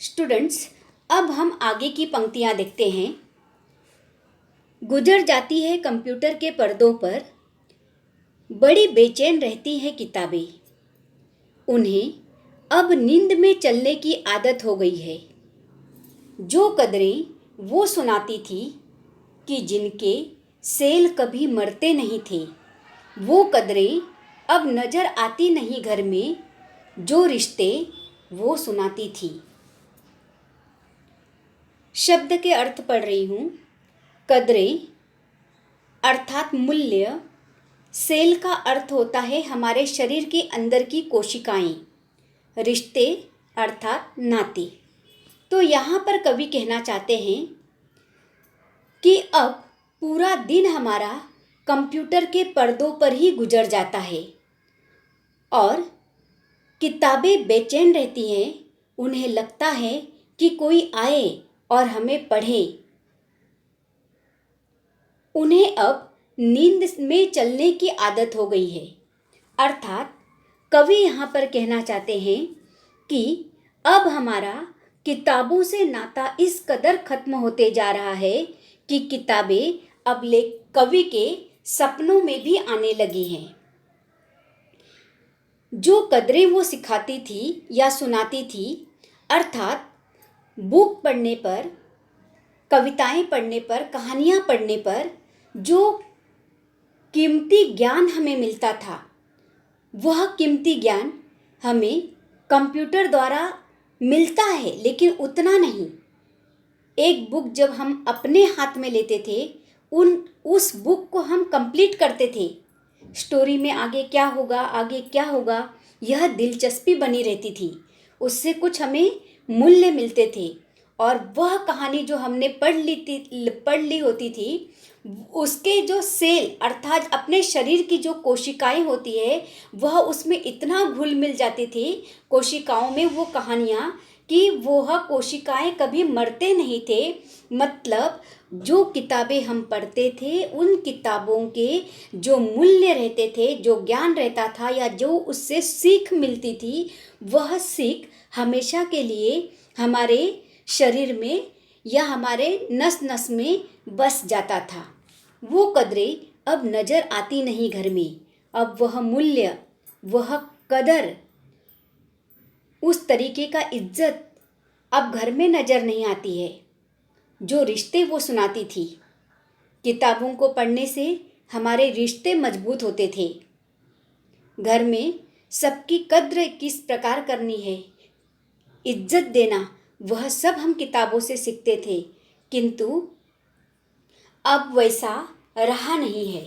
Students, अब हम आगे की पंक्तियां देखते हैं। गुजर जाती है कंप्यूटर के पर्दों पर, बड़ी बेचैन रहती हैं किताबें। उन्हें अब नींद में चलने की आदत हो गई है। जो कदरें वो सुनाती थी कि जिनके सेल कभी मरते नहीं थे, वो कदरें अब नजर आती नहीं घर में, जो रिश्ते वो सुनाती थी। शब्द के अर्थ पढ़ रही हूँ। कदरें अर्थात मूल्य, सेल का अर्थ होता है हमारे शरीर के अंदर की कोशिकाएं, रिश्ते अर्थात नाते। तो यहाँ पर कवि कहना चाहते हैं कि अब पूरा दिन हमारा कंप्यूटर के पर्दों पर ही गुजर जाता है और किताबें बेचैन रहती हैं। उन्हें लगता है कि कोई आए और हमें पढ़े। उन्हें अब नींद में चलने की आदत हो गई है। अर्थात कवि यहाँ पर कहना चाहते हैं कि अब हमारा किताबों से नाता इस कदर खत्म होते जा रहा है कि किताबें अब कवि के सपनों में भी आने लगी हैं। जो कदरें वो सिखाती थी या सुनाती थी, अर्थात बुक पढ़ने पर, कविताएं पढ़ने पर, कहानियां पढ़ने पर जो कीमती ज्ञान हमें मिलता था, वह कीमती ज्ञान हमें कंप्यूटर द्वारा मिलता है, लेकिन उतना नहीं। एक बुक जब हम अपने हाथ में लेते थे, उस बुक को हम कंप्लीट करते थे। स्टोरी में आगे क्या होगा, आगे क्या होगा, यह दिलचस्पी बनी रहती थी। उससे कुछ हमें मूल्य मिलते थे और वह कहानी जो हमने पढ़ ली होती थी, उसके जो सेल अर्थात अपने शरीर की जो कोशिकाएं होती है, वह उसमें इतना घुल मिल जाती थी कोशिकाओं में वो कहानियाँ, कि वह कोशिकाएं कभी मरते नहीं थे। मतलब जो किताबें हम पढ़ते थे, उन किताबों के जो मूल्य रहते थे, जो ज्ञान रहता था या जो उससे सीख मिलती थी, वह सीख हमेशा के लिए हमारे शरीर में या हमारे नस नस में बस जाता था। वो कदरें अब नजर आती नहीं घर में। अब वह मूल्य, वह कदर, उस तरीके का इज्जत अब घर में नजर नहीं आती है। जो रिश्ते वो सुनाती थी, किताबों को पढ़ने से हमारे रिश्ते मजबूत होते थे। घर में सबकी कद्र किस प्रकार करनी है, इज्जत देना, वह सब हम किताबों से सीखते थे। किंतु अब वैसा रहा नहीं है।